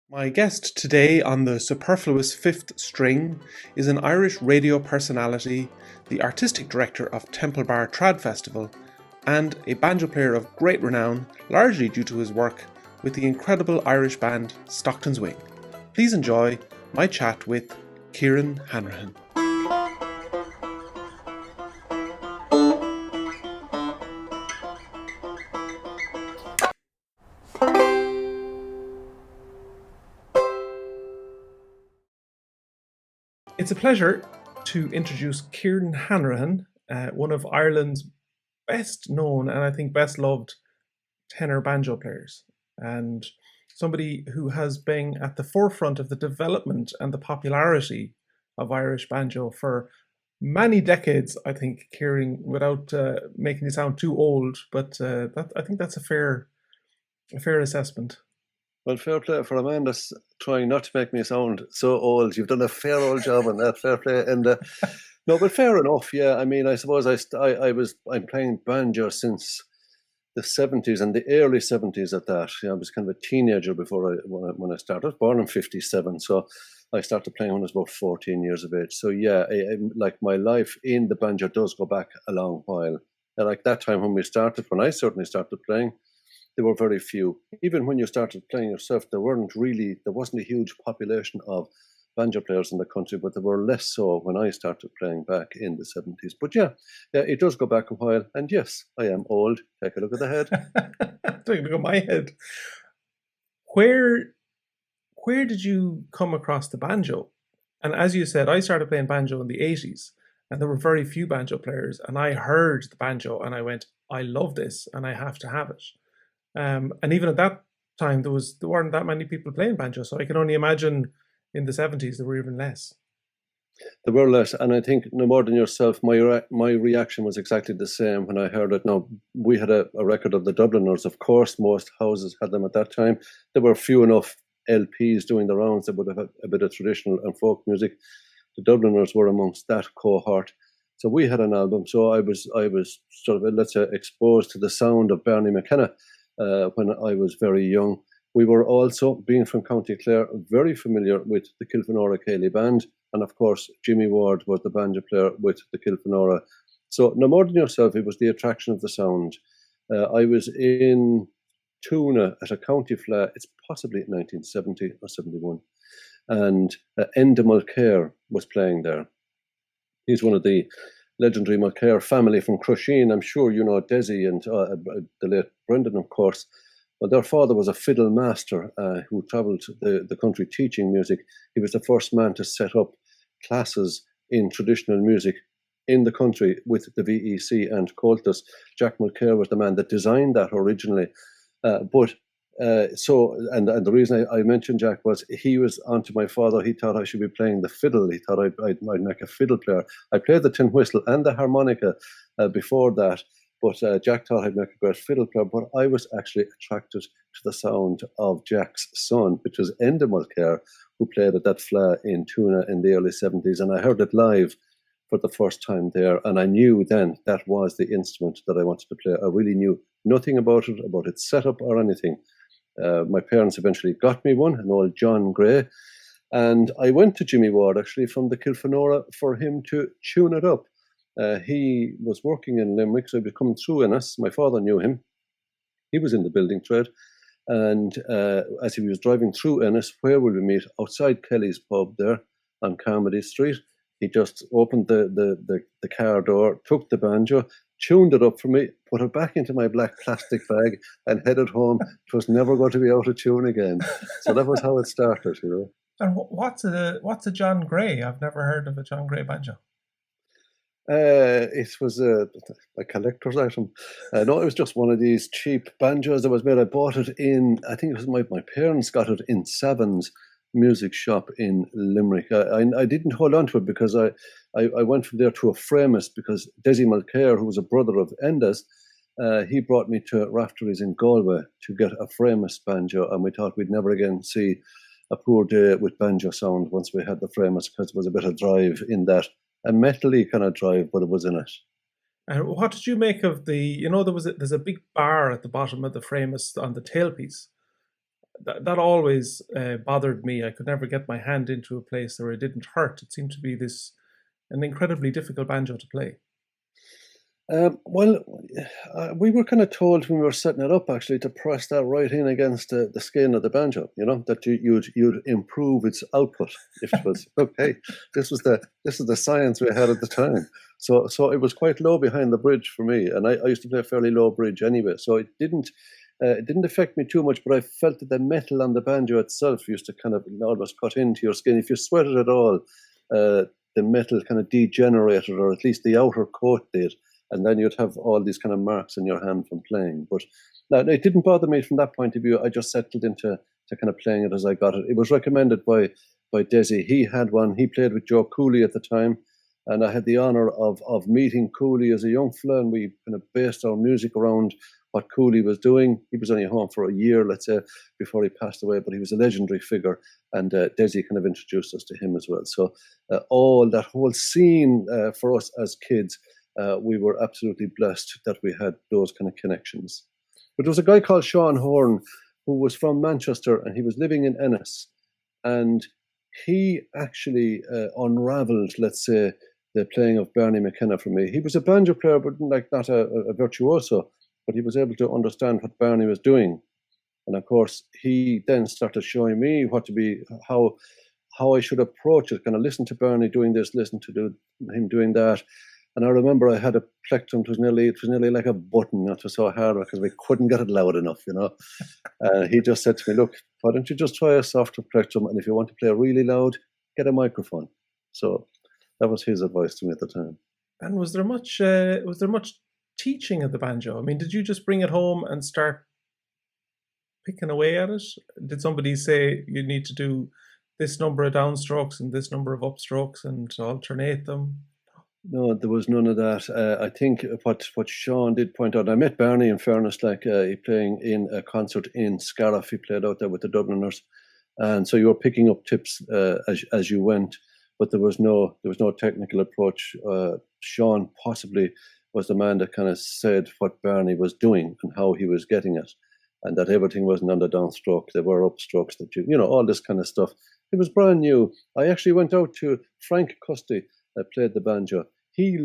My guest today on the Superfluous Fifth String is an Irish radio personality, the artistic director of Temple Bar Trad Festival, and a banjo player of great renown, largely due to his work with the incredible Irish band Stockton's Wing. Please enjoy my chat with Kieran Hanrahan. It's a pleasure to introduce Kieran Hanrahan, one of Ireland's best known and I think best loved tenor banjo players, and somebody who has been at the forefront of the development and the popularity of Irish banjo for many decades. I think, Kieran, without making you sound too old, but I think that's a fair assessment. Well, fair play for a man that's trying not to make me sound so old. You've done a fair old job on that. Fair play, and no, but fair enough. Yeah, I mean, I suppose I'm playing banjo since the 70s and the early 70s at that. I was kind of a teenager when I started. I was born in 57, so I started playing when I was about 14 years of age. So yeah, like my life in the banjo does go back a long while. And like that time when I certainly started playing, there were very few. Even when you started playing yourself, there wasn't a huge population of banjo players in the country, but there were less so when I started playing back in the 70s. But yeah, it does go back a while. And yes, I am old. Take a look at the head. Take a look at my head. Where did you come across the banjo? And as you said, I started playing banjo in the 80s, and there were very few banjo players. And I heard the banjo and I went, I love this and I have to have it. And even at that time, there weren't that many people playing banjo. So I can only imagine in the 70s there were even less. There were less, and I think no more than yourself, my reaction was exactly the same when I heard it. Now, we had a record of the Dubliners, of course, most houses had them at that time. There were few enough LPs doing the rounds that would have a bit of traditional and folk music. The Dubliners were amongst that cohort. So we had an album. So I was sort of, let's say, exposed to the sound of Bernie McKenna when I was very young. We were also, being from County Clare, very familiar with the Kilfenora Ceilidh Band. And of course, Jimmy Ward was the banjo player with the Kilfenora. So no more than yourself, it was the attraction of the sound. I was in Tuna at a county flat, it's possibly 1970 or 71. And Enda Mulcair was playing there. He's one of the legendary Mulcair family from Crusheen. I'm sure you know Desi and the late Brendan, of course. But their father was a fiddle master who travelled the country teaching music. He was the first man to set up classes in traditional music in the country with the VEC and Coltus. Jack Mulcair was the man that designed that originally. And the reason I mentioned Jack was he was onto my father. He thought I should be playing the fiddle. He thought I'd make a fiddle player. I played the tin whistle and the harmonica before that, but Jack thought I'd make a great fiddle player. But I was actually attracted to the sound of Jack's son, which was Enda Mulcair, who played at that fla in Tuna in the early 70s. And I heard it live for the first time there. And I knew then that was the instrument that I wanted to play. I really knew nothing about it, about its setup or anything. My parents eventually got me one, an old John Gray. And I went to Jimmy Ward, actually, from the Kilfenora for him to tune it up. He was working in Limerick, so he was coming through Ennis. My father knew him. He was in the building trade. And as he was driving through Ennis, where will we meet? Outside Kelly's pub there on Carmody Street. He just opened the car door, took the banjo, tuned it up for me, put it back into my black plastic bag, and headed home. It was never going to be out of tune again. So that was how it started, you know. And what's a John Gray? I've never heard of a John Gray banjo. It was a collector's item. No, it was just one of these cheap banjos that was made. I bought it I think it was my parents got it in Savins music shop in Limerick. I didn't hold on to it because I went from there to a framist because Desi Mulcair, who was a brother of Enda's, he brought me to Raftery's in Galway to get a framist banjo, and we thought we'd never again see a poor day with banjo sound once we had the framist, because there was a bit of drive in that, a metally kind of drive, but it was in it. And what did you make of there's a big bar at the bottom of the framist on the tailpiece. that always bothered me. I could never get my hand into a place where it didn't hurt. It seemed to be an incredibly difficult banjo to play. Well, we were kind of told when we were setting it up actually to press that right in against the skin of the banjo. You know that you'd improve its output if it was okay. This was the science we had at the time. So it was quite low behind the bridge for me, and I used to play a fairly low bridge anyway. So it didn't affect me too much, but I felt that the metal on the banjo itself used to kind of almost cut into your skin. If you sweated at all, the metal kind of degenerated, or at least the outer coat did. And then you'd have all these kind of marks in your hand from playing. But no, it didn't bother me from that point of view. I just settled into kind of playing it as I got it. It was recommended by Desi. He had one. He played with Joe Cooley at the time. And I had the honour of meeting Cooley as a young fella, and we kind of based our music around what Cooley was doing. He was only home for a year, let's say, before he passed away, but he was a legendary figure, and Desi kind of introduced us to him as well. So all that whole scene for us as kids, we were absolutely blessed that we had those kind of connections. But there was a guy called Sean Horn who was from Manchester, and he was living in Ennis, and he actually unravelled, let's say, the playing of Bernie McKenna for me. He was a banjo player, but not a virtuoso, but he was able to understand what Bernie was doing. And of course, he then started showing me how I should approach it. Kind of listen to Bernie doing this, listen to him doing that. And I remember I had a plectrum. It was nearly like a button. It was so hard because we couldn't get it loud enough, you know. He just said to me, "Look, why don't you just try a softer plectrum? And if you want to play really loud, get a microphone." So that was his advice to me at the time. And was there much teaching of the banjo? I mean, did you just bring it home and start picking away at it? Did somebody say you need to do this number of downstrokes and this number of upstrokes and alternate them? No, there was none of that. I think what Sean did point out, I met Bernie, in fairness, he playing in a concert in Scahill. He played out there with the Dubliners. And so you were picking up tips as you went, but there was no technical approach. Sean possibly was the man that kind of said what Bernie was doing and how he was getting it, and that everything wasn't on the downstroke. There were upstrokes that all this kind of stuff. It was brand new. I actually went out to Frank Custy, played the banjo. He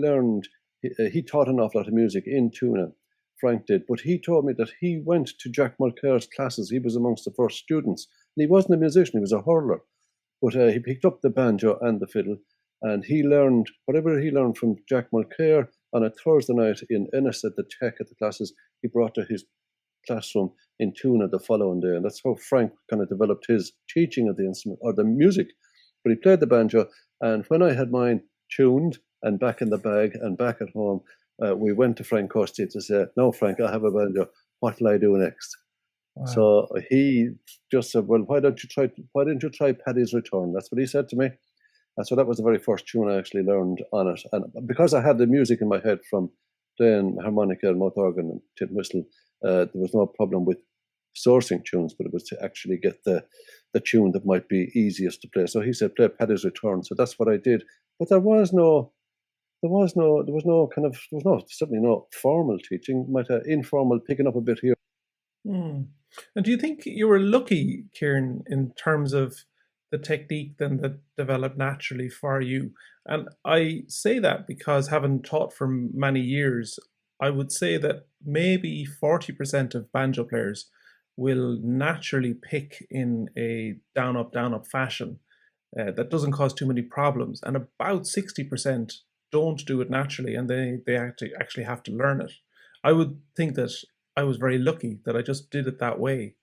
taught an awful lot of music in Tuna, Frank did, but he told me that he went to Jack Mulcair's classes. He was amongst the first students. And he wasn't a musician, he was a hurler. But he picked up the banjo and the fiddle, and he learned whatever he learned from Jack Mulcair on a Thursday night in Ennis at the Tech at the classes. He brought to his classroom in Tuna the following day, and that's how Frank kind of developed his teaching of the instrument or the music. But he played the banjo, and when I had mine tuned and back in the bag and back at home, we went to Frank Costello to say, "No, Frank, I have a banjo. What will I do next?" Wow. So he just said, "Well, why don't you try Paddy's Return?" That's what he said to me. And so that was the very first tune I actually learned on it. And because I had the music in my head from playing harmonica and mouth organ and tin whistle, there was no problem with sourcing tunes, but it was to actually get the tune that might be easiest to play. So he said, "Play Paddy's Return." So that's what I did. But there was certainly no formal teaching. Might have informal picking up a bit here. Mm. And do you think you were lucky, Kieran, in terms of the technique then that developed naturally for you? And I say that because having taught for many years, I would say that maybe 40% of banjo players will naturally pick in a down up fashion that doesn't cause too many problems, and about 60% don't do it naturally, and they actually have to learn it. I would think that I was very lucky that I just did it that way.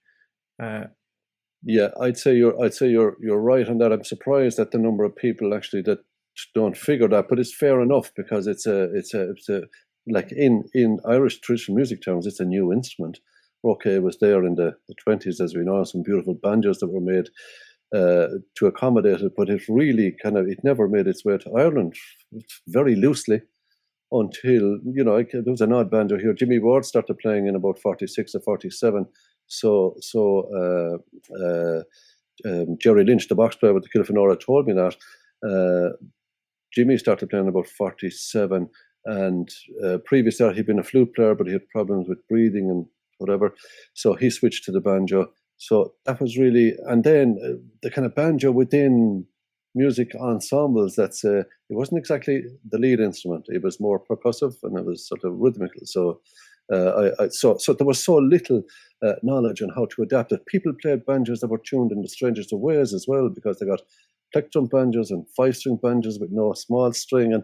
Yeah, I'd say you're right on that. I'm surprised at the number of people actually that don't figure that, but it's fair enough because it's a like in Irish traditional music terms, it's a new instrument. Roque was there in the 20s, as we know, some beautiful banjos that were made to accommodate it, but it really it never made its way to Ireland very loosely until, there was an odd banjo here. Jimmy Ward started playing in about 46 or 47. So Jerry Lynch, the box player with the Kilfenora, told me that Jimmy started playing about 47, and previous to that he'd been a flute player, but he had problems with breathing and whatever. So he switched to the banjo, So that was really, and then the kind of banjo within music ensembles, it wasn't exactly the lead instrument. It was more percussive and it was sort of rhythmical. So so there was so little knowledge on how to adapt it. People played banjos that were tuned in the strangest of ways as well, because they got plectrum banjos and 5-string banjos with no small string, and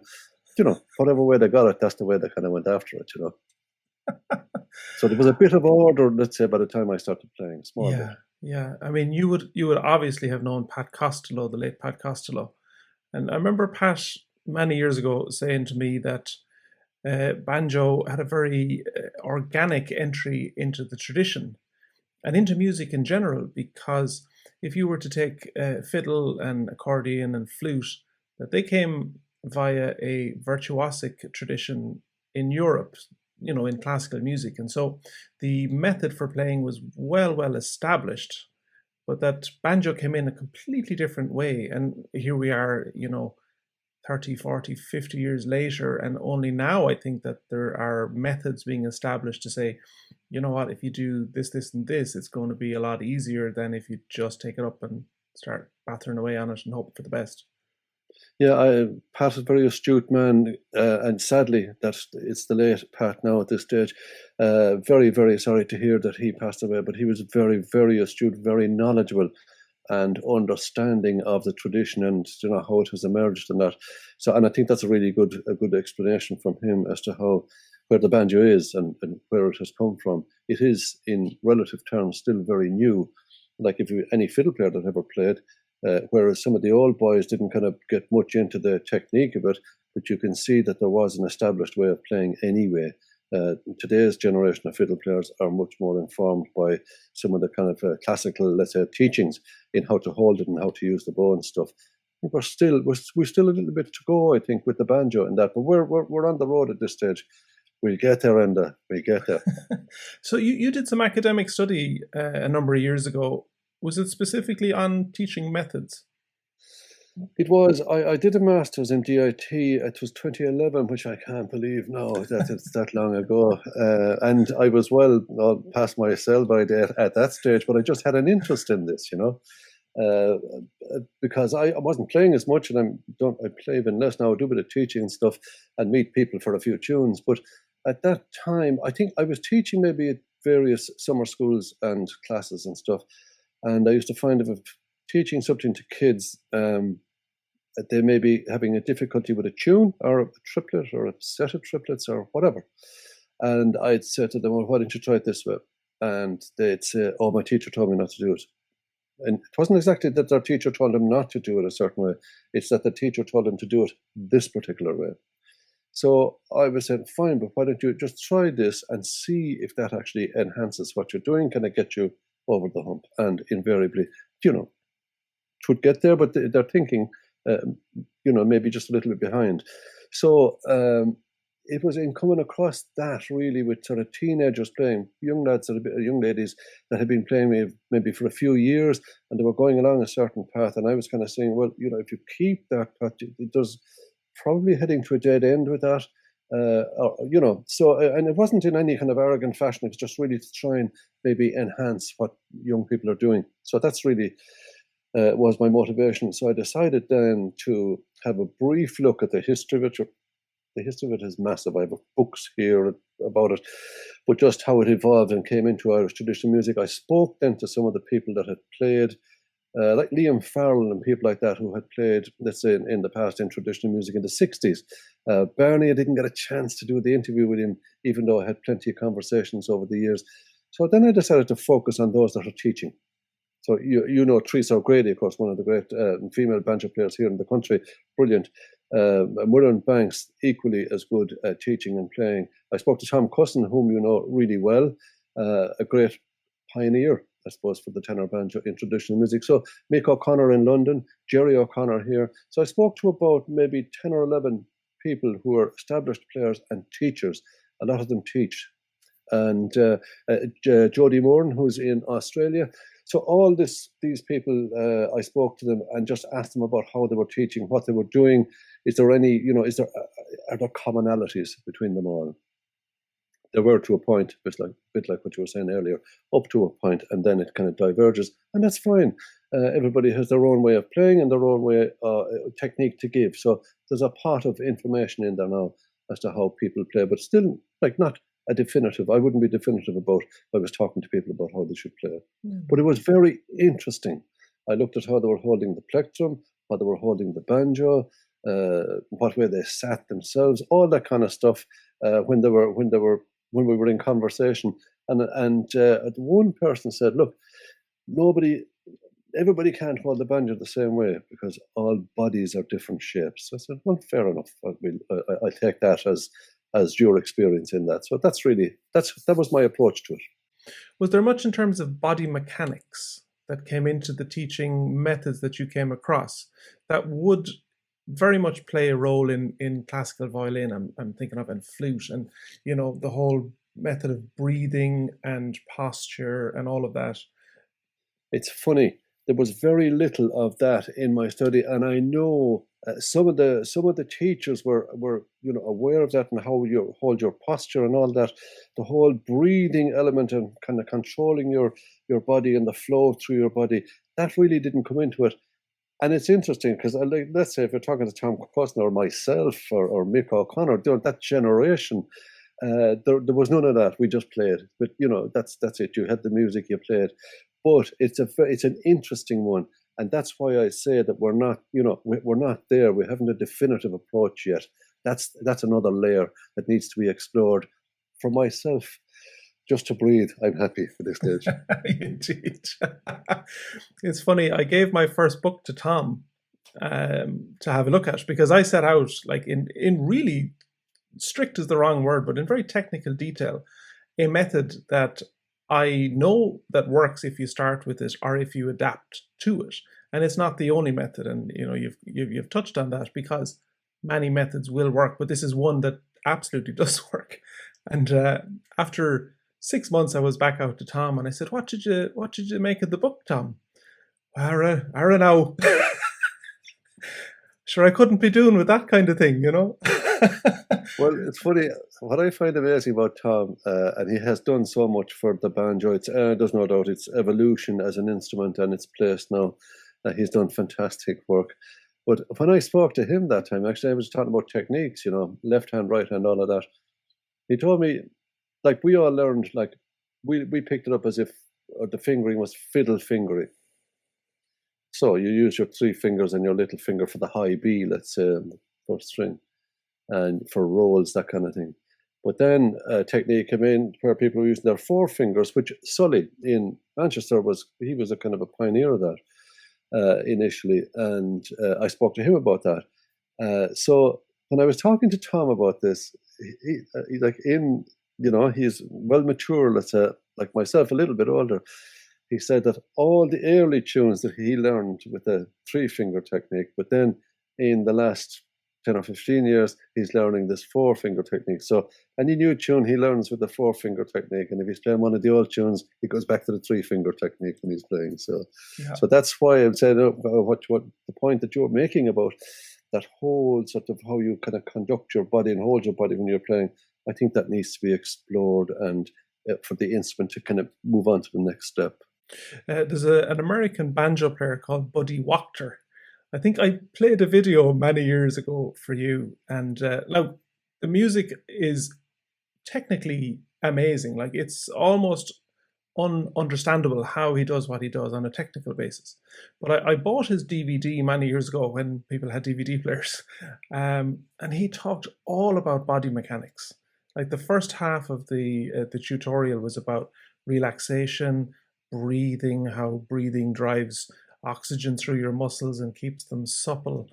whatever way they got it, that's the way they kind of went after it. So there was a bit of order, let's say, by the time I started playing. Small bit. Yeah. I mean, you would obviously have known Pat Costello, the late Pat Costello, and I remember Pat many years ago saying to me that banjo had a very organic entry into the tradition and into music in general, because if you were to take fiddle and accordion and flute, that they came via a virtuosic tradition in Europe, in classical music. And so the method for playing was well established, but that banjo came in a completely different way. And here we are, 30, 40, 50 years later, and only now I think that there are methods being established to say, you know what, if you do this, and this, it's going to be a lot easier than if you just take it up and start battering away on it and hope for the best. Yeah, Pat is a very astute man, and sadly that it's the late Pat now at this stage. Very, very sorry to hear that he passed away, but he was very, very astute, very knowledgeable, and understanding of the tradition and how it has emerged and that. So, and I think that's a really good explanation from him as to where the banjo is and where it has come from. It is, in relative terms, still very new. Like any fiddle player that ever played, whereas some of the old boys didn't kind of get much into the technique of it, but you can see that there was an established way of playing anyway. Today's generation of fiddle players are much more informed by some of the kind of classical, let's say, teachings in how to hold it and how to use the bow and stuff. We're still a little bit to go, I think, with the banjo and that, but we're on the road at this stage. We'll get there, Enda. We'll get there. So you did some academic study a number of years ago. Was it specifically on teaching methods? It was. I did a master's in DIT. It was 2011, which I can't believe now that it's that long ago. And I was well past my sell-by date at that stage, but I just had an interest in this, because I wasn't playing as much, and I play even less now. I do a bit of teaching and stuff, and meet people for a few tunes. But at that time, I think I was teaching maybe at various summer schools and classes and stuff, and I used to find if teaching something to kids, they may be having a difficulty with a tune or a triplet or a set of triplets or whatever. And I'd say to them, well, why don't you try it this way? And they'd say, oh, my teacher told me not to do it. And it wasn't exactly that their teacher told them not to do it a certain way. It's that the teacher told them to do it this particular way. So I was saying, fine, but why don't you just try this and see if that actually enhances what you're doing? Can it get you over the hump? And invariably, it would get there, but they're thinking, maybe just a little bit behind. So it was in coming across that really with sort of teenagers playing, young lads and young ladies that had been playing maybe for a few years, and they were going along a certain path. And I was kind of saying, well, if you keep that path, there's probably heading to a dead end with that. So, and it wasn't in any kind of arrogant fashion. It was just really to try and maybe enhance what young people are doing. So that's really was my motivation. So I decided then to have a brief look at the history of it. The history of it is massive. I have books here about it, but just how it evolved and came into Irish traditional music. I spoke then to some of the people that had played, like Liam Farrell and people like that who had played, let's say, in the past in traditional music in the 60s. Bernie, I didn't get a chance to do the interview with him, even though I had plenty of conversations over the years. So then I decided to focus on those that are teaching. So Teresa O'Grady, of course, one of the great female banjo players here in the country, brilliant. Muireann Banks, equally as good at teaching and playing. I spoke to Tom Cusson, whom you know really well, a great pioneer, I suppose, for the tenor banjo in traditional music. So Mick O'Connor in London, Jerry O'Connor here. So I spoke to about maybe 10 or 11 people who are established players and teachers. A lot of them teach. And Jodie Moran, who's in Australia. So all these people, I spoke to them and just asked them about how they were teaching, what they were doing. Is there any, are there commonalities between them all? They were to a point, bit like what you were saying earlier, up to a point, and then it kind of diverges, and that's fine. Everybody has their own way of playing and their own way technique to give. So there's a pot of information in there now as to how people play, but still, like, not a definitive. I wouldn't be definitive about if I was talking to people about how they should play. But it was very interesting. I looked at how they were holding the plectrum, how they were holding the banjo, what way they sat themselves, all that kind of stuff. When we were in conversation, and one person said, "Look, everybody can't hold the banjo the same way because all bodies are different shapes." So I said, "Well, fair enough. I take that as your experience in that." So that was my approach to it. Was there much in terms of body mechanics that came into the teaching methods that you came across that would very much play a role in classical violin? I'm thinking of, and flute, and the whole method of breathing and posture and all of that. It's funny. There was very little of that in my study, and I know some of the teachers were aware of that and how you hold your posture and all that. The whole breathing element and kind of controlling your body and the flow through your body, that really didn't come into it. And it's interesting because, let's say, if you're talking to Tom Costello or myself or Mick O'Connor, that generation, there was none of that. We just played, but that's it. You had the music, you played. But it's an interesting one, and that's why I say that we're not there. We haven't a definitive approach yet. That's another layer that needs to be explored. For myself, just to breathe, I'm happy for this stage. Indeed. It's funny, I gave my first book to Tom to have a look at, because I set out, like, in really, strict is the wrong word, but in very technical detail, a method that I know that works if you start with it or if you adapt to it. And it's not the only method, and you've touched on that, because many methods will work, but this is one that absolutely does work. And after 6 months, I was back out to Tom, and I said, "What did you make of the book, Tom?" "Ara now." Sure, I couldn't be doing with that kind of thing, Well, it's funny. What I find amazing about Tom, and he has done so much for the banjo. There's no doubt its evolution as an instrument and its place now. He's done fantastic work. But when I spoke to him that time, actually, I was talking about techniques, left hand, right hand, all of that. He told me, like, we all learned, like, we picked it up as if the fingering was fiddle fingering. So you use your 3 fingers and your little finger for the high B, let's say, first string, and for rolls, that kind of thing. But then technique came in where people were using their 4 fingers, which Sully in Manchester was a kind of a pioneer of that initially, and I spoke to him about that. So when I was talking to Tom about this, he's well mature, let's say, like myself, a little bit older. He said that all the early tunes that he learned with the 3-finger technique, but then in the last 10 or 15 years, he's learning this 4-finger technique. So any new tune he learns with the 4-finger technique, and if he's playing one of the old tunes, he goes back to the 3-finger technique when he's playing. So, So that's why I'm saying what the point that you're making about that whole sort of how you kind of conduct your body and hold your body when you're playing, I think that needs to be explored, and for the instrument to kind of move on to the next step. There's an American banjo player called Buddy Wachter. I think I played a video many years ago for you, and now the music is technically amazing. Like, it's almost ununderstandable how he does what he does on a technical basis. But I bought his DVD many years ago when people had DVD players, and he talked all about body mechanics. Like, the first half of the tutorial was about relaxation, breathing, how breathing drives oxygen through your muscles and keeps them supple.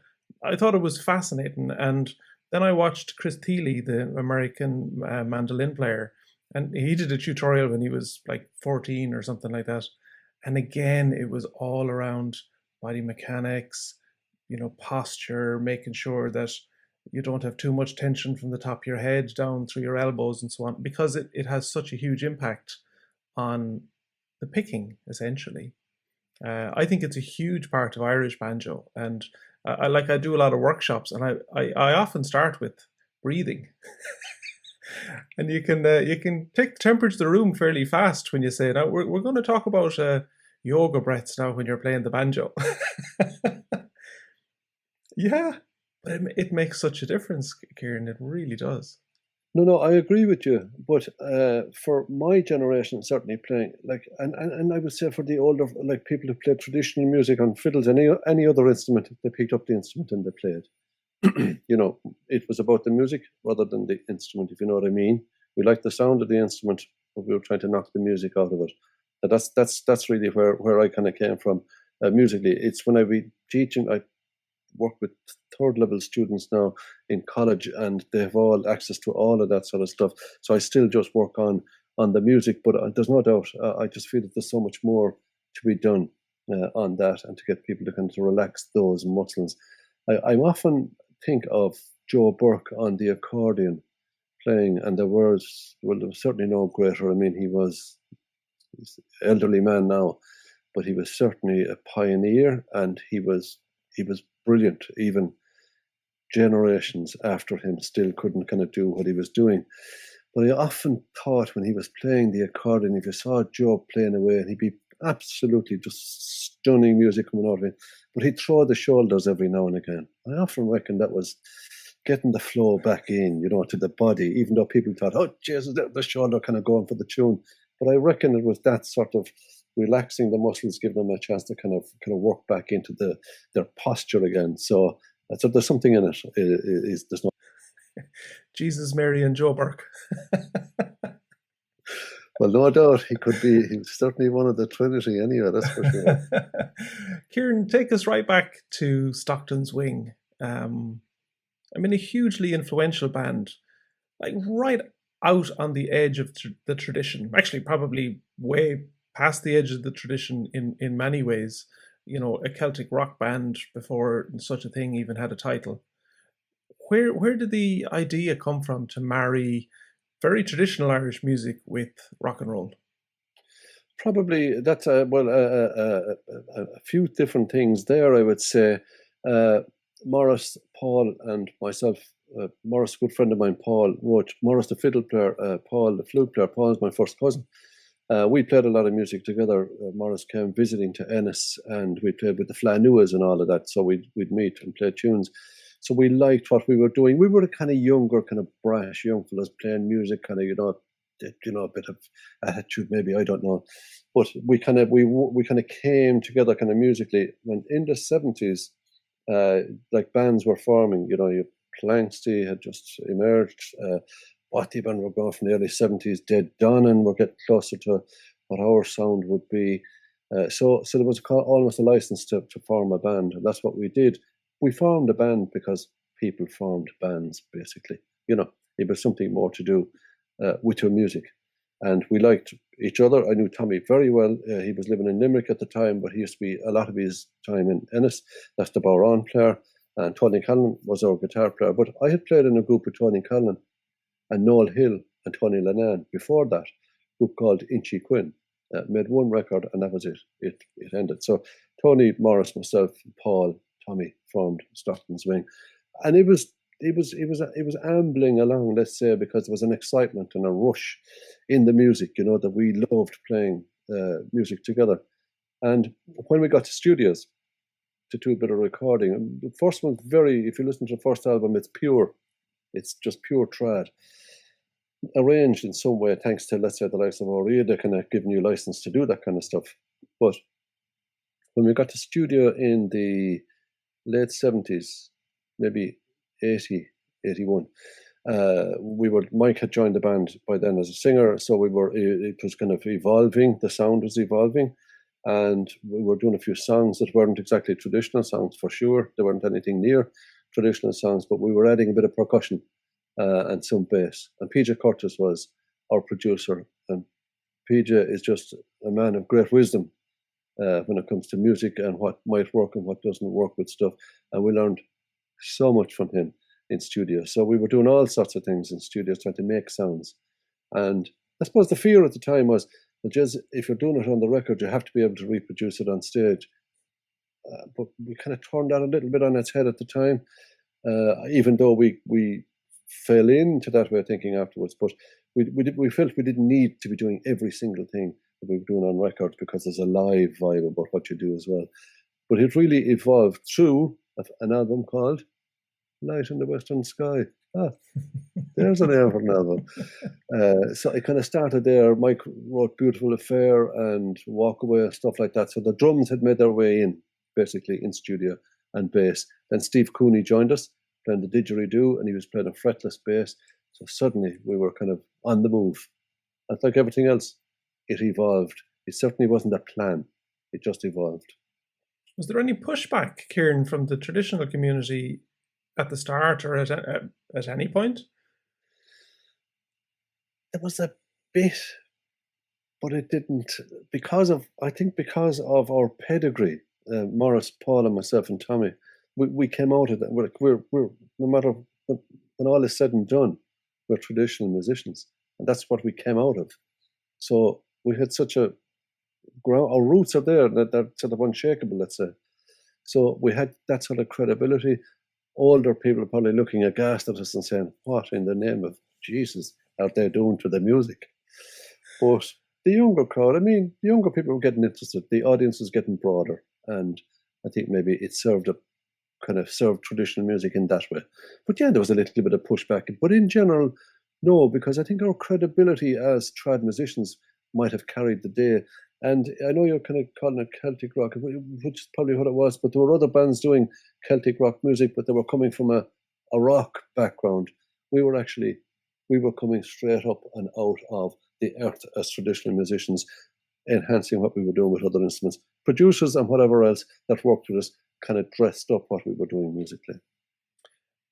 I thought it was fascinating. And then I watched Chris Thiele, the American mandolin player, and he did a tutorial when he was like 14 or something like that. And again, it was all around body mechanics, posture, making sure that you don't have too much tension from the top of your head down through your elbows and so on, because it has such a huge impact on the picking, essentially. I think it's a huge part of Irish banjo, and I do a lot of workshops, and I often start with breathing. And you can take the temperature of the room fairly fast when you say, "Now we're going to talk about yoga breaths now when you're playing the banjo." Yeah, but it makes such a difference, Kieran. It really does. No, I agree with you. But for my generation, certainly playing and I would say for the older, like people who played traditional music on fiddles, any other instrument, they picked up the instrument and they played. It was about the music rather than the instrument, if you know what I mean. We liked the sound of the instrument, but we were trying to knock the music out of it. And that's really where I kind of came from musically. It's when I be teaching, I work with third level students now in college, and they have all access to all of that sort of stuff. So I still just work on the music, but there's no doubt. I just feel that there's so much more to be done on that, and to get people to kind of relax those muscles. I often think of Joe Burke on the accordion playing, and there was certainly no greater. I mean, he's an elderly man now, but he was certainly a pioneer, and he was brilliant. Even generations after him still couldn't kind of do what he was doing. But I often thought when he was playing the accordion, if you saw Joe playing away, and he'd be absolutely just stunning music coming out of him, but he'd throw the shoulders every now and again. I often reckon that was getting the flow back in, to the body, even though people thought, oh, Jesus, the shoulder kind of going for the tune. But I reckon it was that sort of relaxing the muscles, giving them a chance to kind of work back into their posture again. So there's something in it. There's no Jesus, Mary, and Joe Burke. Well, no doubt he's certainly one of the Trinity anyway, that's for sure. Kieran, take us right back to Stockton's Wing. A hugely influential band, like right out on the edge of the tradition. Actually, probably way past the edge of the tradition in many ways. A Celtic rock band before such a thing even had a title. Where did the idea come from to marry very traditional Irish music with rock and roll? Probably that's a few different things there, I would say. Morris, Paul, and myself. Morris, a good friend of mine, Paul, wrote. Morris, the fiddle player, Paul, the flute player. Paul is my first cousin. We played a lot of music together. Morris came visiting to Ennis, and we played with the Flanuas and all of that. So we'd meet and play tunes. So we liked what we were doing. We were a kind of younger, kind of brash young fellas playing music, kind of a bit of attitude, maybe, I don't know. But we kind of came together kind of musically when in the 70s, like bands were forming. Planksty had just emerged. Band were going from the early 70s. Dead Donnan were getting closer to what our sound would be. So there was almost a license to form a band, and that's what we did. We formed a band because people formed bands, basically. It was something more to do with your music. And we liked each other. I knew Tommy very well. He was living in Limerick at the time, but he used to be a lot of his time in Ennis. That's the Bowron player. And Tony Callaghan was our guitar player. But I had played in a group with Tony Callaghan and Noel Hill and Tony Lennon before that, group called Inchy Quinn. Made one record, and that was it. It ended. So Tony, Morris, myself, Paul, Tommy formed Stockton's Wing. And it was ambling along, let's say, because there was an excitement and a rush in the music, that we loved playing music together. And when we got to studios to do a bit of recording, the first one's if you listen to the first album, it's pure. It's just pure trad. Arranged in some way, thanks to, let's say, the likes of O'Reilly, they kind of giving you license to do that kind of stuff. But when we got to studio in the late 70s, maybe 80, 81, Mike had joined the band by then as a singer, so it was kind of evolving, the sound was evolving, and we were doing a few songs that weren't exactly traditional songs, for sure. They weren't anything near traditional songs, but we were adding a bit of percussion and some bass. And PJ Curtis was our producer, and PJ is just a man of great wisdom when it comes to music and what might work and what doesn't work with stuff. And we learned so much from him in studio. So we were doing all sorts of things in studios, trying to make sounds. And I suppose the fear at the time was, well, just if you're doing it on the record, you have to be able to reproduce it on stage. But we kind of turned that a little bit on its head at the time, even though we fell into that way of thinking afterwards. But we felt we didn't need to be doing every single thing that we were doing on record, because there's a live vibe about what you do as well. But it really evolved through an album called Light in the Western Sky. There's an name for an album. So it kind of started there. Mike wrote Beautiful Affair and Walk Away and stuff like that. So the drums had made their way in, basically, in studio, and bass. Then Steve Cooney joined us, playing the didgeridoo, and he was playing a fretless bass. So suddenly we were kind of on the move. And like everything else, it evolved. It certainly wasn't a plan. It just evolved. Was there any pushback, Kieran, from the traditional community at the start or at any point? There was a bit, but it didn't, because of our pedigree. Morris, Paul, and myself, and Tommy, we came out of that. We're no matter when all is said and done, we're traditional musicians, and that's what we came out of. So we had such a ground. Our roots are there; they're sort of unshakable, let's say. So we had that sort of credibility. Older people are probably looking aghast at us and saying, "What in the name of Jesus are they doing to the music?" But the younger crowd, the younger people were getting interested. The audience was getting broader, and I think maybe it served traditional music in that way. But yeah, there was a little bit of pushback. But in general, no, because I think our credibility as trad musicians might have carried the day. And I know you're kind of calling it Celtic rock, which is probably what it was, but there were other bands doing Celtic rock music, but they were coming from a rock background. We were coming straight up and out of the earth as traditional musicians, enhancing what we were doing with other instruments. Producers and whatever else that worked with us kind of dressed up what we were doing musically.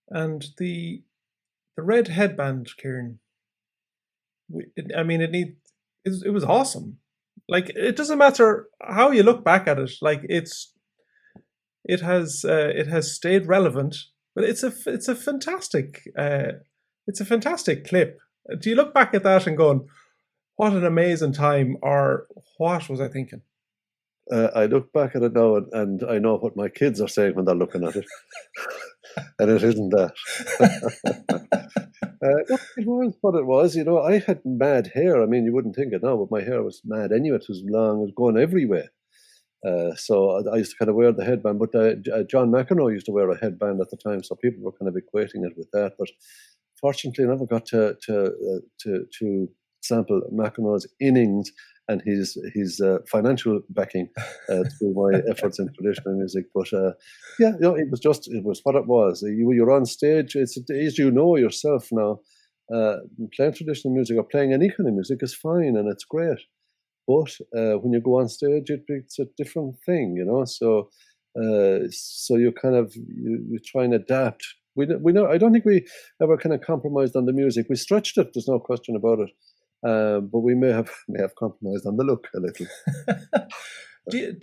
And the Red Headband, Kieran, it was awesome. Like, it doesn't matter how you look back at it. Like, it has stayed relevant, but it's a fantastic clip. Do you look back at that and going, what an amazing time, or what was I thinking? I look back at it now and I know what my kids are saying when they're looking at it. And it isn't that. It was what it was. I had mad hair. You wouldn't think it now, but my hair was mad anyway. It was long, it was going everywhere. So I used to kind of wear the headband, but John McEnroe used to wear a headband at the time, so people were kind of equating it with that. But fortunately, I never got to sample McEnroe's innings and his financial backing through my efforts in traditional music. But it was what it was. You're on stage. It's as you know yourself now. Playing traditional music or playing any kind of music is fine and it's great. But when you go on stage, it's a different thing, So you kind of you try and adapt. We know. I don't think we ever kind of compromised on the music. We stretched it. There's no question about it. But we may have compromised on the look a little. Do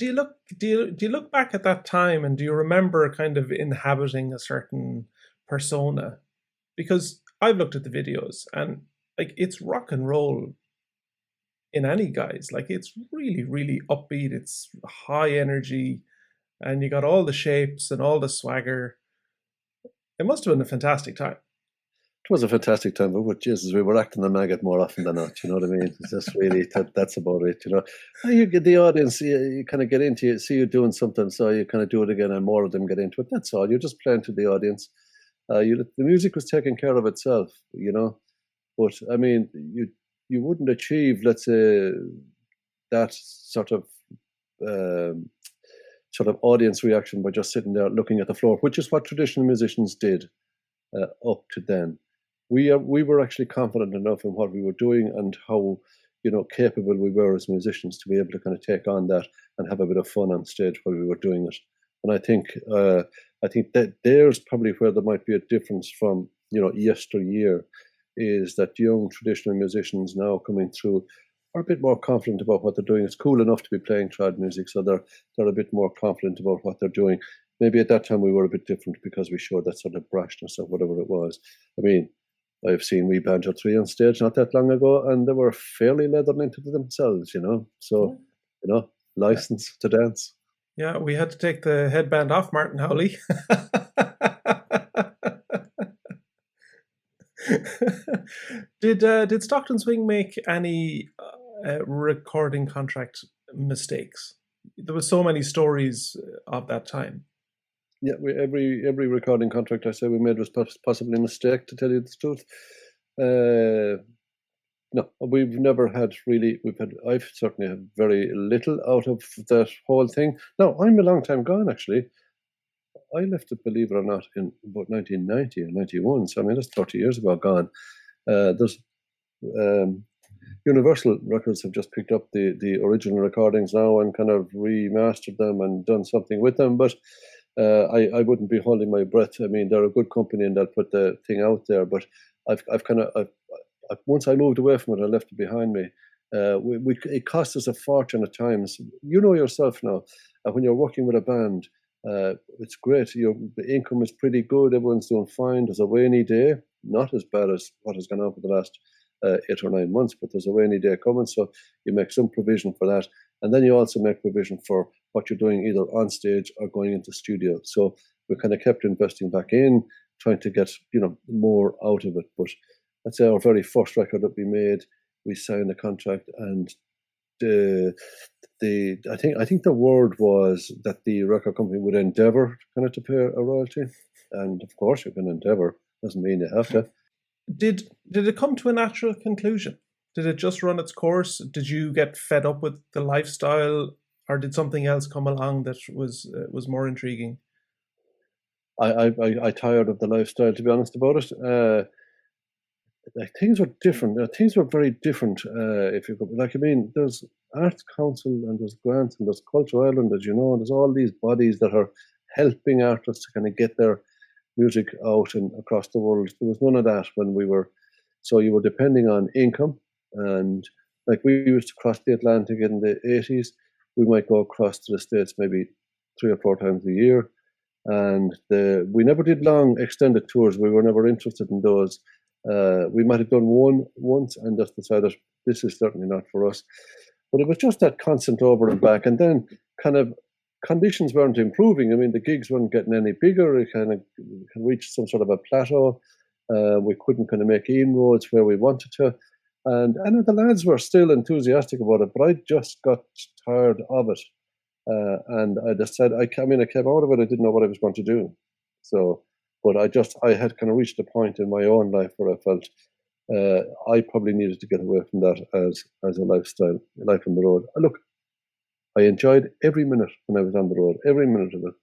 you look back at that time and do you remember kind of inhabiting a certain persona? Because I've looked at the videos and like it's rock and roll in any guise. Like it's really, really upbeat. It's high energy, and you got all the shapes and all the swagger. It must have been a fantastic time. It was a fantastic time, but Jesus, we were acting the maggot more often than not. You know what I mean? It's just really that's about it. You get the audience, you kind of get into it, see you doing something, so you kind of do it again, and more of them get into it. That's all. You're just playing to the audience. The music was taking care of itself, But you wouldn't achieve, let's say, that sort of audience reaction by just sitting there looking at the floor, which is what traditional musicians did up to then. We were actually confident enough in what we were doing and how capable we were as musicians to be able to kind of take on that and have a bit of fun on stage while we were doing it. And I think that there's probably where there might be a difference from yesteryear, is that young traditional musicians now coming through are a bit more confident about what they're doing. It's cool enough to be playing trad music, so they're a bit more confident about what they're doing. Maybe at that time we were a bit different because we showed that sort of brashness or whatever it was. I've seen wee Banjo 3 on stage not that long ago, and they were fairly leathered into themselves, So, license to dance. Yeah, we had to take the headband off Martin Howley. Did Stockton Swing make any recording contract mistakes? There was so many stories of that time. Yeah, every recording contract I say we made was possibly a mistake, to tell you the truth. No, we've never had really. I've certainly had very little out of that whole thing. Now, I'm a long time gone, actually. I left it, believe it or not, in about 1990 or 91. So, I mean, that's 30 years ago gone. There's Universal Records have just picked up the original recordings now and kind of remastered them and done something with them. But I wouldn't be holding my breath. I mean, they're a good company and they'll put the thing out there. But once I moved away from it, I left it behind me. It cost us a fortune at times. You know yourself now, when you're working with a band, it's great. The income is pretty good. Everyone's doing fine. There's a rainy day, not as bad as what has gone on for the last 8 or 9 months, but there's a rainy day coming, so you make some provision for that. And then you also make provision for what you're doing either on stage or going into studio. So we kind of kept investing back in, trying to get more out of it. But I'd say our very first record that we made, we signed a contract, and I think the word was that the record company would endeavour kind of to pay a royalty, and of course you can endeavour, doesn't mean you have to. Did it come to a natural conclusion? Did it just run its course? Did you get fed up with the lifestyle, or did something else come along that was more intriguing? I tired of the lifestyle, to be honest about it. Things were different. Things were very different. If you go, there's Arts Council and there's grants and there's Culture Ireland, as you know, and there's all these bodies that are helping artists to kind of get their music out and across the world. There was none of that when we were. So you were depending on income, and like we used to cross the Atlantic in the 80s. We might go across to the States maybe 3 or 4 times a year, and we never did long extended tours. We were never interested in those. We might have done one once and just decided this is certainly not for us. But it was just that constant over and back, and then kind of conditions weren't improving. I mean, the gigs weren't getting any bigger. It kind of reached some sort of a plateau. We couldn't kind of make inroads where we wanted to. And the lads were still enthusiastic about it, but I just got tired of it. And I decided, I came out of it, I didn't know what I was going to do. So, but I had kind of reached a point in my own life where I felt I probably needed to get away from that as a lifestyle, life on the road. Look, I enjoyed every minute when I was on the road, every minute of it.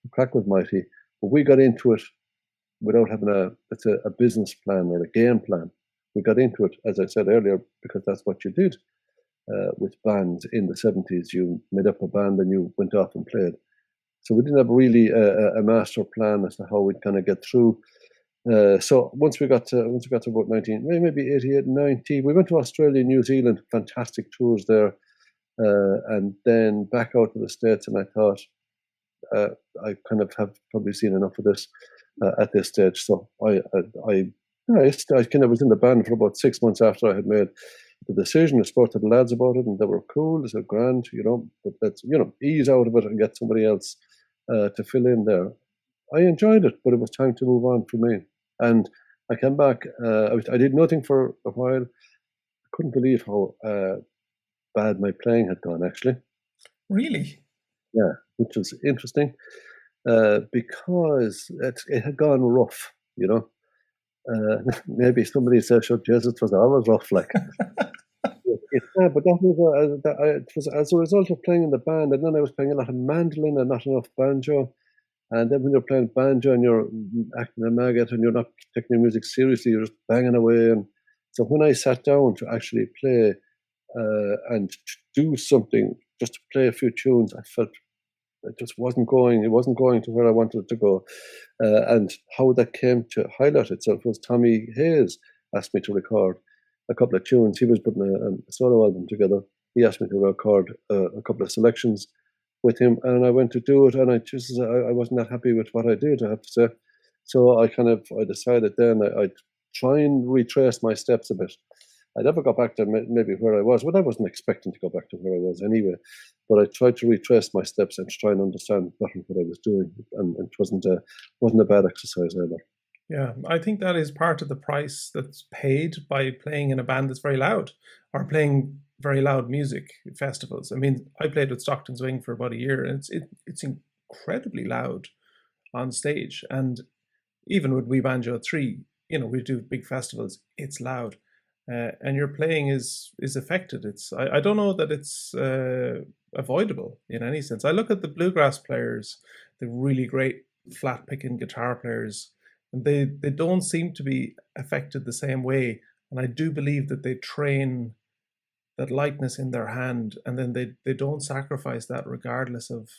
The crack was mighty, but we got into it without having a business plan or a game plan. We got into it, as I said earlier, because that's what you did with bands in the 70s. You made up a band and you went off and played. So we didn't have really a master plan as to how we'd kind of get through. So once we got to about 19, maybe 88, 90, we went to Australia, New Zealand, fantastic tours there, and then back out to the States. And I thought, I kind of have probably seen enough of this at this stage. So I kind of was in the band for about 6 months after I had made the decision. I spoke to the lads about it, and they were cool. They said, "Grand, but let's ease out of it and get somebody else to fill in there." I enjoyed it, but it was time to move on for me. And I came back. I did nothing for a while. I couldn't believe how bad my playing had gone, actually. Really? Yeah, which was interesting because it had gone rough, maybe somebody said, "Sure, Jesus, it was always rough, like." Yeah, but it was as a result of playing in the band, and then I was playing a lot of mandolin and not enough banjo. And then when you're playing banjo and you're acting a maggot and you're not taking your music seriously, you're just banging away. And so when I sat down to actually play and to do something, just to play a few tunes, I felt it just wasn't going. It wasn't going to where I wanted it to go. And how that came to highlight itself was Tommy Hayes asked me to record a couple of tunes. He was putting a solo album together. He asked me to record a couple of selections with him, and I went to do it, and I wasn't that happy with what I did, I have to say. So I decided then I'd try and retrace my steps a bit. I never got back to maybe where I was. Well, I wasn't expecting to go back to where I was anyway, but I tried to retrace my steps and try and understand better what I was doing, and it wasn't a bad exercise either. Yeah, I think that is part of the price that's paid by playing in a band that's very loud or playing very loud music at festivals. I mean, I played with Stockton Swing for about a year, and it's incredibly loud on stage. And even with We Banjo 3, we do big festivals, it's loud. And your playing is affected. I don't know that it's avoidable in any sense. I look at the bluegrass players, the really great flat picking guitar players, and they don't seem to be affected the same way. And I do believe that they train that lightness in their hand, and then they don't sacrifice that regardless of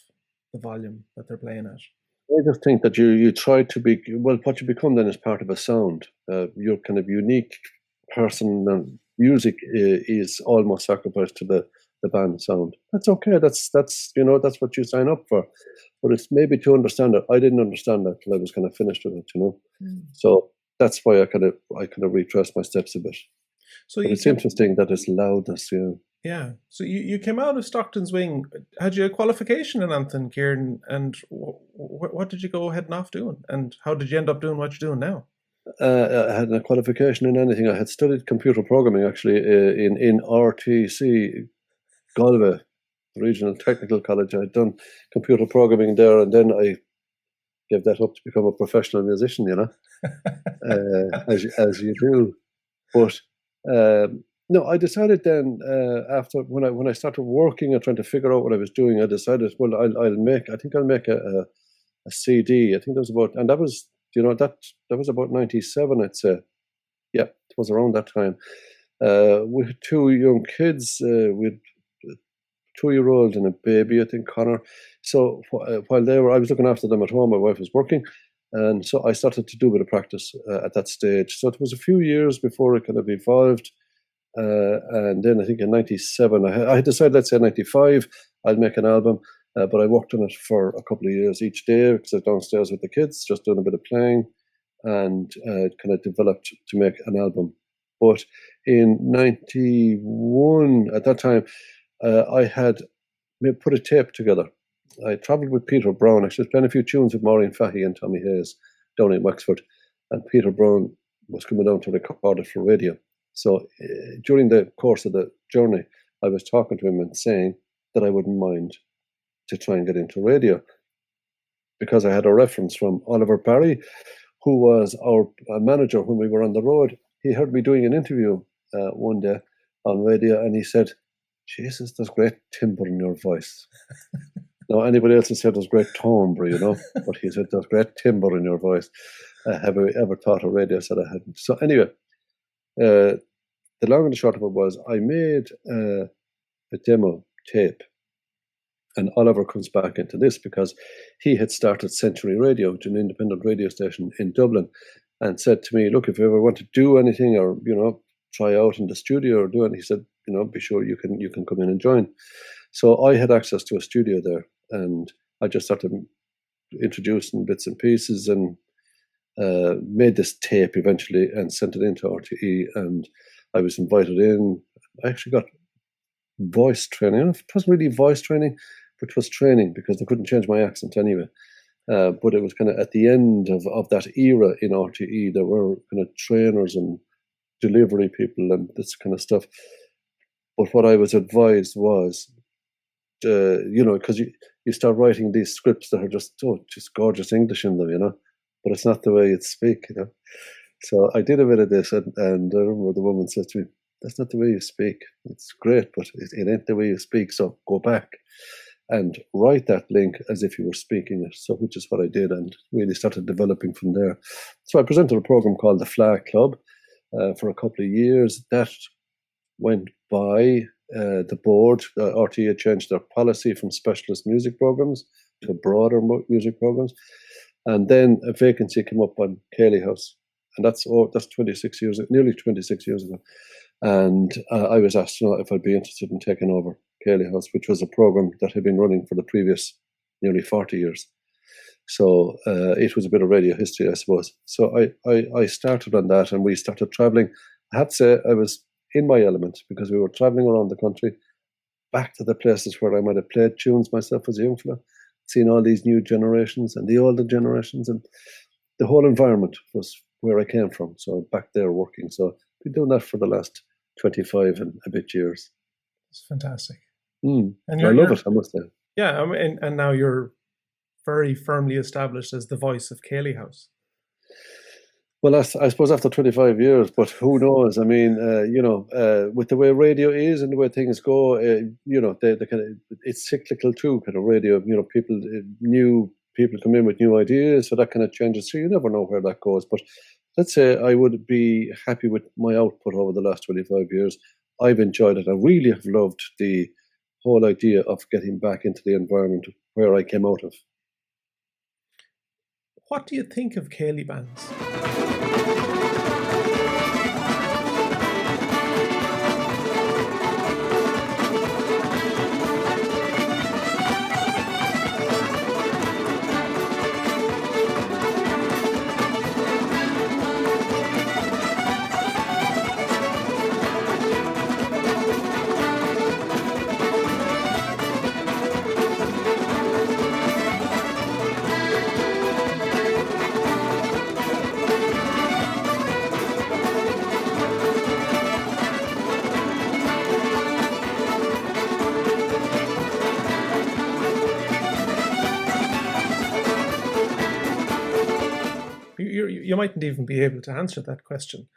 the volume that they're playing at. I just think that you try to be, well, what you become then is part of a sound. Your kind of unique person and music is almost sacrificed to the band sound. That's okay. That's what you sign up for. But it's maybe to understand it. I didn't understand that till I was kind of finished with it. Mm. So that's why I kind of retraced my steps a bit. So But you it's came, interesting that it's loudness, yeah. yeah. So you came out of Stockton's Wing. Had you a qualification in anything, Kieran? And what did you go heading off doing? And how did you end up doing what you're doing now? I had a qualification in anything. I had studied computer programming actually in RTC, Galway, Regional Technical College. I had done computer programming there, and then I gave that up to become a professional musician, as you do. But no, I decided then after when I started working and trying to figure out what I was doing, I decided, well, I'll make a CD. I think that was about, and that was that was about 97, I'd say. Yeah, it was around that time. We had two young kids. We had a 2-year-old and a baby, I think, Connor. So while I was looking after them at home, my wife was working. And so I started to do a bit of practice at that stage. So it was a few years before it kind of evolved. And then I think in 97, I had decided, let's say 95, I'll make an album. But I worked on it for a couple of years each day because I was downstairs with the kids, just doing a bit of playing, and kind of developed to make an album. But in 91, at that time, I had put a tape together. I travelled with Peter Brown. Actually, I was playing a few tunes with Maureen Fahey and Tommy Hayes down in Wexford. And Peter Brown was coming down to record it for radio. So during the course of the journey, I was talking to him and saying that I wouldn't mind to try and get into radio, because I had a reference from Oliver Barry, who was our manager when we were on the road. He heard me doing an interview one day on radio, and he said, "Jesus, there's great timbre in your voice." Now, anybody else has said there's great timbre, but he said there's great timbre in your voice. Have I ever thought of radio? I said I hadn't. So anyway, the long and the short of it was I made a demo tape. And Oliver comes back into this because he had started Century Radio, which is an independent radio station in Dublin, and said to me, "Look, if you ever want to do anything or, try out in the studio or do it," he said, "be sure you can come in and join." So I had access to a studio there, and I just started introducing bits and pieces and made this tape eventually and sent it into RTE, and I was invited in. I actually got voice training. It wasn't really voice training, but it was training because they couldn't change my accent anyway. But it was kind of at the end of that era in RTE, there were kind of trainers and delivery people and this kind of stuff. But what I was advised was, because you start writing these scripts that are just gorgeous English in them, but it's not the way you speak. So I did a bit of this, and I remember the woman said to me, "That's not the way you speak. It's great, but it ain't the way you speak. So go back and write that link as if you were speaking it." So, which is what I did, and really started developing from there. So I presented a program called the Flag Club for a couple of years. That went by. The board, RTE, had changed their policy from specialist music programs to broader music programs, and then a vacancy came up on Cayley House, and that's 26 years, nearly 26 years ago. And I was asked if I'd be interested in taking over Cayley House, which was a program that had been running for the previous nearly 40 years. So it was a bit of radio history, I suppose. So I started on that, and we started traveling. I have to say I was in my element because we were traveling around the country, back to the places where I might have played tunes myself as a young fella, seeing all these new generations and the older generations, and the whole environment was where I came from. So back there working. So I've been doing that for the last 25 and a bit years. It's fantastic. And And I love it, I must say. Yeah, I mean, and now you're very firmly established as the voice of Cayley House. Well, I suppose after 25 years, but who knows? I mean, with the way radio is and the way things go, they kind of, it's cyclical too, kind of radio. New people come in with new ideas, so that kind of changes. So you never know where that goes. But let's say I would be happy with my output over the last 25 years. I've enjoyed it. I really have loved the whole idea of getting back into the environment where I came out of. What do you think of Cayley bands? You mightn't even be able to answer that question.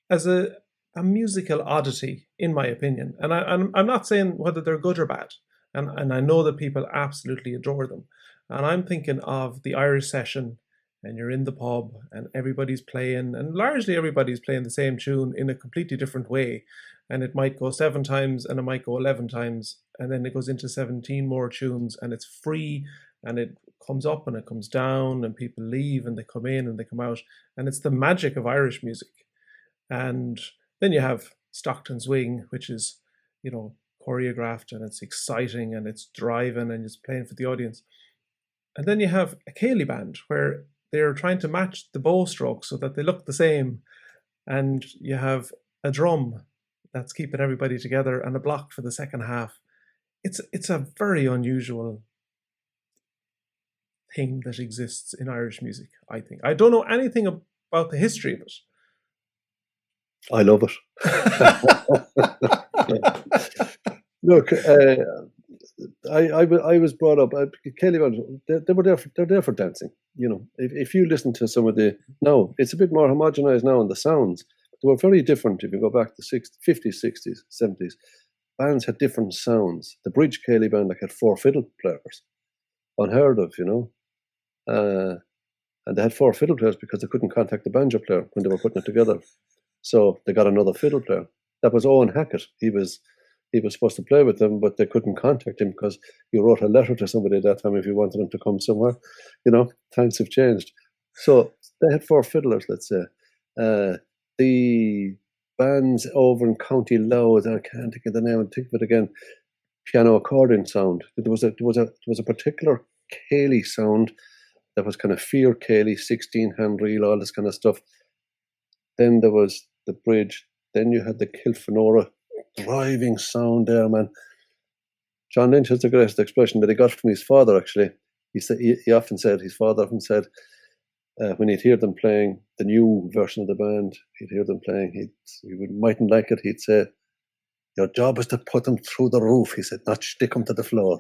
As a musical oddity, in my opinion, and I'm not saying whether they're good or bad, and I know that people absolutely adore them, and I'm thinking of the Irish session, and you're in the pub, and everybody's playing, and largely everybody's playing the same tune in a completely different way, and it might go 7 times, and it might go 11 times, and then it goes into 17 more tunes, and it's free, and it comes up and it comes down, and people leave and they come in and they come out, and it's the magic of Irish music. And then you have Stockton Swing, which is, choreographed, and it's exciting, and it's driving, and it's playing for the audience. And then you have a Cayley band where they're trying to match the bow strokes so that they look the same, and you have a drum that's keeping everybody together and a block for the second half. It's a very unusual thing that exists in Irish music, I think. I don't know anything about the history of it. I love it. Look, I was brought up. Cayley band, they're there for dancing. If you listen to some of the now, it's a bit more homogenized now in the sounds. They were very different. If you go back to 50s, 60s, 70s, bands had different sounds. The Bridge Cayley band had 4 fiddle players, unheard of, and they had 4 fiddle players because they couldn't contact the banjo player when they were putting it together. So they got another fiddle player. That was Owen Hackett. He was supposed to play with them, but they couldn't contact him because he wrote a letter to somebody at that time if he wanted him to come somewhere. Times have changed. So they had 4 fiddlers, let's say. The bands over in County Louth, I can't think of the name, I'll think of it again, piano accordion sound. There was a particular Cayley sound that was kind of Fear Cayley, 16-hand reel, all this kind of stuff. Then there was the Bridge. Then you had the Kilfenora driving sound there, man. John Lynch has the greatest expression that he got from his father, actually. His father often said, when he'd hear them playing the new version of the band, he'd hear them playing, he mightn't like it, he'd say, "Your job is to put them through the roof," he said, "not stick them to the floor."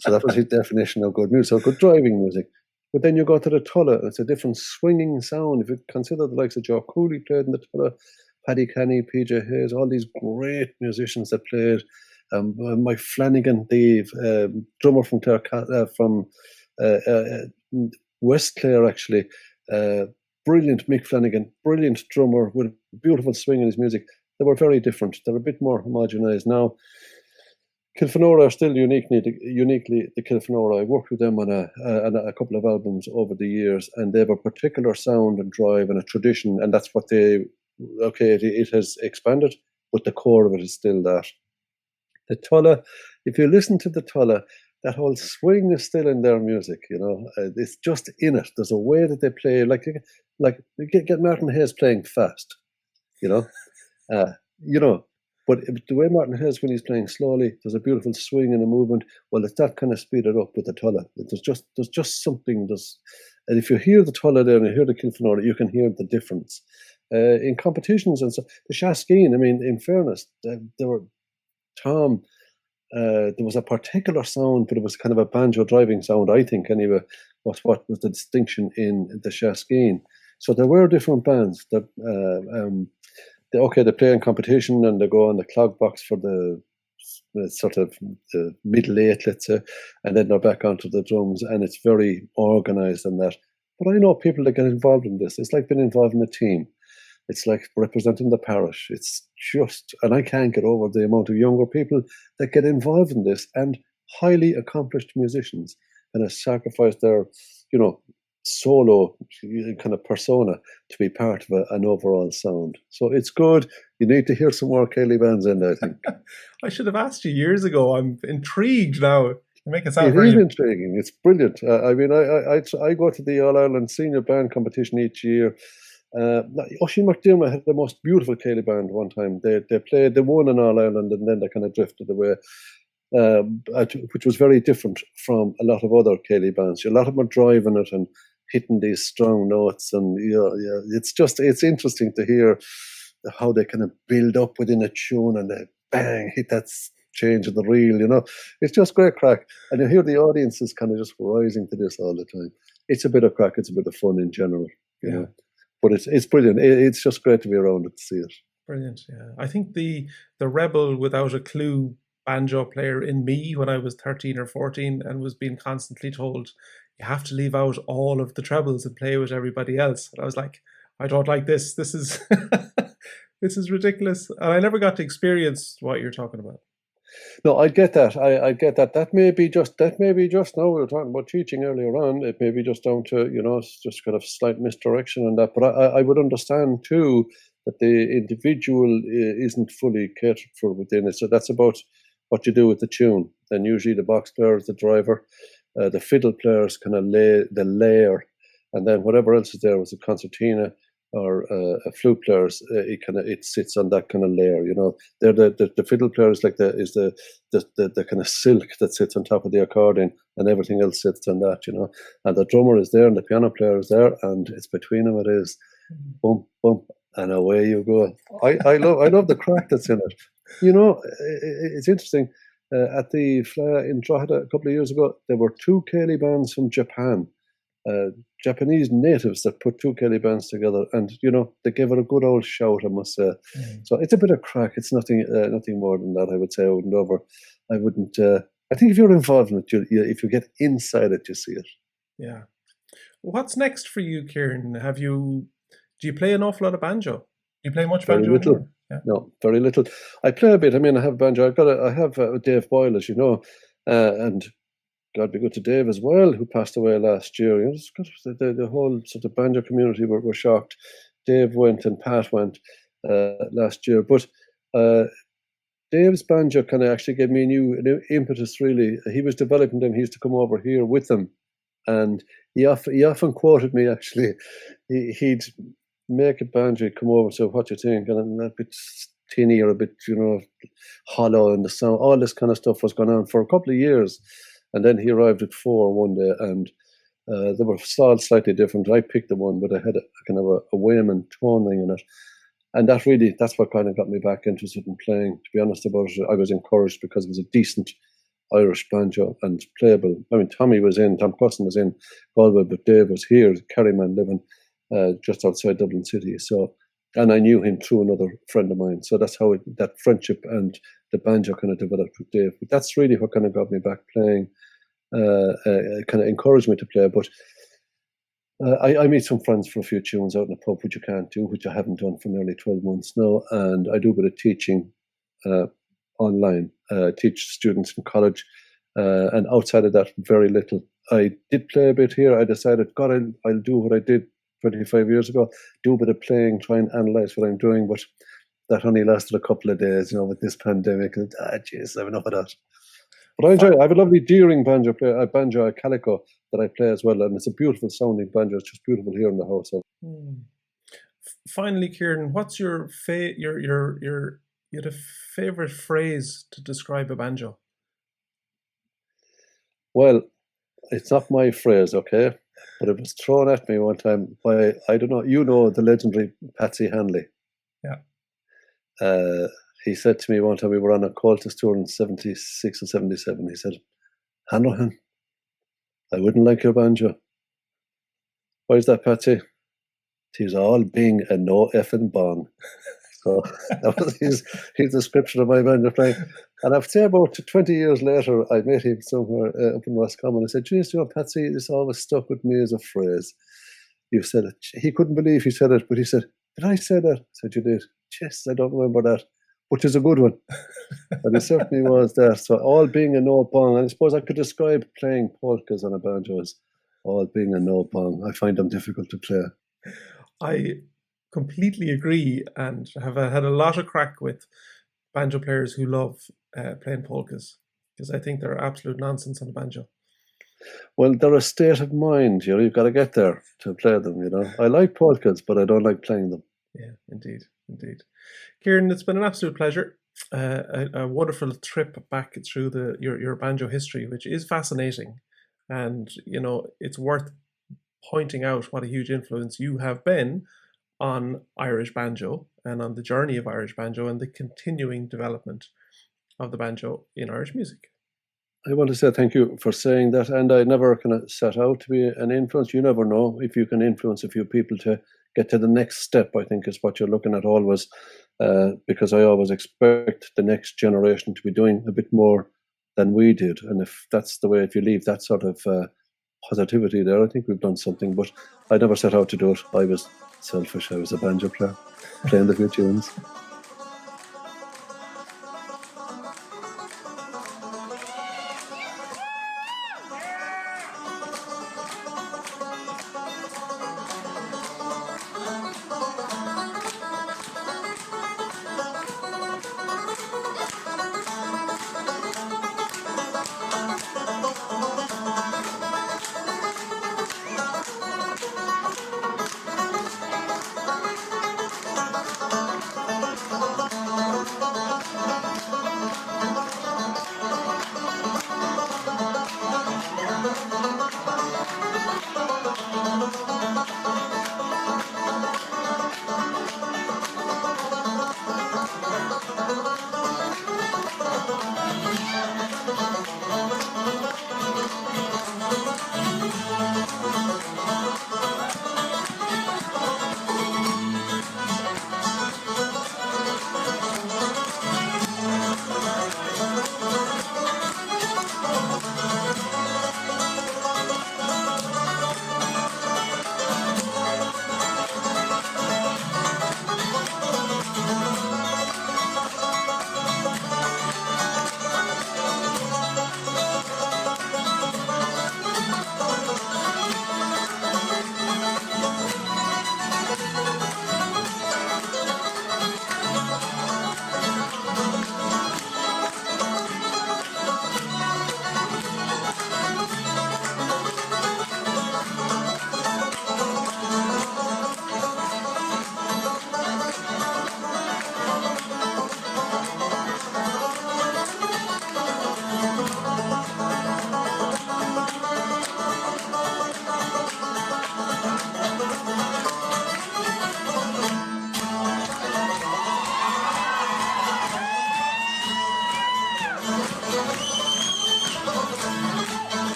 So that was his definition of good music, so good driving music. But then you go to the Tulla, and it's a different swinging sound. If you consider the likes of Joe Cooley played in the Tulla, Paddy Kenny, PJ Hayes, all these great musicians that played. Mike Flanagan, the drummer from West Clare, actually, brilliant Mick Flanagan, brilliant drummer with beautiful swing in his music. They were very different. They're a bit more homogenized now. Kilfenora are still uniquely the Kilfenora. I worked with them on a couple of albums over the years, and they have a particular sound and drive and a tradition, and that's what it has expanded, but the core of it is still that. The Tulla, if you listen to the Tulla, that whole swing is still in their music, it's just in it. There's a way that they play, like get Martin Hayes playing fast, but the way Martin Hayes, when he's playing slowly, there's a beautiful swing and a movement. Well, it's that kind of speeded up with the Tulla. There's just something. And if you hear the Tulla there and you hear the Kilfenora, you can hear the difference. In competitions and so, the Shaskeen, I mean, in fairness, there were Tom. There was a particular sound, but it was kind of a banjo driving sound, I think, anyway, was what was the distinction in the Shaskeen. So there were different bands that, they play in competition and they go on the clog box for the sort of the middle eight, let's say, and then they're back onto the drums, and it's very organised and that. But I know people that get involved in this. It's like being involved in a team. It's like representing the parish. It's just, and I can't get over the amount of younger people that get involved in this, and highly accomplished musicians, and have sacrificed their, solo kind of persona to be part of an overall sound. So it's good. You need to hear some more Ceilidh bands in there, I think. I should have asked you years ago. I'm intrigued now. You make it sound It very is intriguing. It's brilliant. I mean, I go to the All Ireland Senior Band competition each year. Oisin McDermott had the most beautiful Ceilidh band one time. They won in All Ireland, and then they kind of drifted away, which was very different from a lot of other Ceilidh bands. A lot of them are driving it and hitting these strong notes, and it's interesting to hear how they kind of build up within a tune and they bang hit that change of the reel. It's just great crack, and you hear the audience is kind of just rising to this all the time. It's a bit of crack. It's a bit of fun in general. You know. But it's brilliant. It's just great to be around it to see it. Brilliant, yeah. I think the rebel without a clue banjo player in me when I was 13 or 14 and was being constantly told, you have to leave out all of the trebles and play with everybody else. And I was like, I don't like this. This is this is ridiculous. And I never got to experience what you're talking about. No, I get that. I get that. That may be just now we were talking about teaching earlier on. It may be just down to, just kind of slight misdirection and that. But I would understand too that the individual isn't fully catered for within it. So that's about what you do with the tune. Then usually the box player is the driver, the fiddle players kind of lay the layer, and then whatever else is there was a concertina or a flute players, it sits on that kind of layer. They're the fiddle players like the kind of silk that sits on top of the accordion, and everything else sits on that. And the drummer is there, and the piano player is there, and it's between them. It is bump bump, and away you go. I love the crack that's in it. It's interesting. At the Fla in Drogheda a couple of years ago, there were two Ceilidh bands from Japan. Japanese natives that put two Ceilidh bands together, and they gave it a good old shout, I must say. So it's a bit of crack. It's nothing more than that. I would say I wouldn't. I think if you're involved in it, if you get inside it, you see it. Yeah. What's next for you, Kieran? Do you play an awful lot of banjo? Do you play much banjo? Very little. Yeah. No, very little. I play a bit. I mean, I have banjo. I have Dave Boyle, as you know, and God be good to Dave as well, who passed away last year. The whole sort of banjo community were shocked. Dave went and Pat went last year. But Dave's banjo kind of actually gave me a new impetus, really. He was developing them. He used to come over here with them. And he often quoted me, actually. He'd make a banjo, come over and say, what do you think? And a bit tinny or a bit, hollow, and the sound. All this kind of stuff was going on for a couple of years. And then he arrived at 4 one day, and they were all slightly different. I picked the one, but I had a kind of a Wayman tone ring in it. And that's what kind of got me back interested in playing. To be honest about it, I was encouraged because it was a decent Irish banjo and playable. I mean, Tom Cusson was in Galway, but Dave was here, Kerryman, living just outside Dublin City. So, and I knew him through another friend of mine. So that's how that friendship and the banjo kind of developed with Dave. But that's really what kind of got me back playing, kind of encouraged me to play. But I meet some friends for a few tunes out in the pub, which you can't do, which I haven't done for nearly 12 months now. And I do a bit of teaching online, teach students in college. And outside of that, very little. I did play a bit here. I decided, God, I'll do what I did 25 years ago, do a bit of playing, try and analyse what I'm doing. But that only lasted a couple of days, with this pandemic. And, jeez, I have enough of that. But I enjoy it. I have a lovely Deering banjo, a calico that I play as well, and it's a beautiful sounding banjo. It's just beautiful here in the house. Finally, Kieran, what's your favorite phrase to describe a banjo? Well, it's not my phrase, okay? But it was thrown at me one time by, I don't know, you know the legendary Patsy Hanley. Yeah. He said to me one time, we were on a Cultus tour in 76 or 77. He said, Hanrahan, I wouldn't like your banjo. Why is that, Patsy? Tis all being a no effing bong. So that was his description of my banjo playing. And I'd say about 20 years later, I met him somewhere up in Roscommon. I said, geez, you know, Patsy, this always stuck with me as a phrase. You said it. He couldn't believe he said it, but he said, did I say that? I said, you did. Yes, I don't remember that, which is a good one. And it certainly was there. So all being a no bong, and I suppose I could describe playing polkas on a banjo as all being a no bong. I find them difficult to play. I completely agree, and have had a lot of crack with banjo players who love playing polkas, because I think they're absolute nonsense on the banjo. Well, they're a state of mind, you know, you've got to get there to play them, you know. I like polkas, but I don't like playing them. Yeah, indeed. Kieran, it's been an absolute pleasure. A wonderful trip back through your banjo history, which is fascinating. And, you know, it's worth pointing out what a huge influence you have been on Irish banjo and on the journey of Irish banjo and the continuing development of the banjo in Irish music. I want to say thank you for saying that. And I never kind of set out to be an influence. You never know if you can influence a few people to get to the next step, I think is what you're looking at always. Because I always expect the next generation to be doing a bit more than we did. And if that's the way, if you leave that sort of positivity there, I think we've done something. But I never set out to do it. I was selfish. I was a banjo player, playing the few tunes.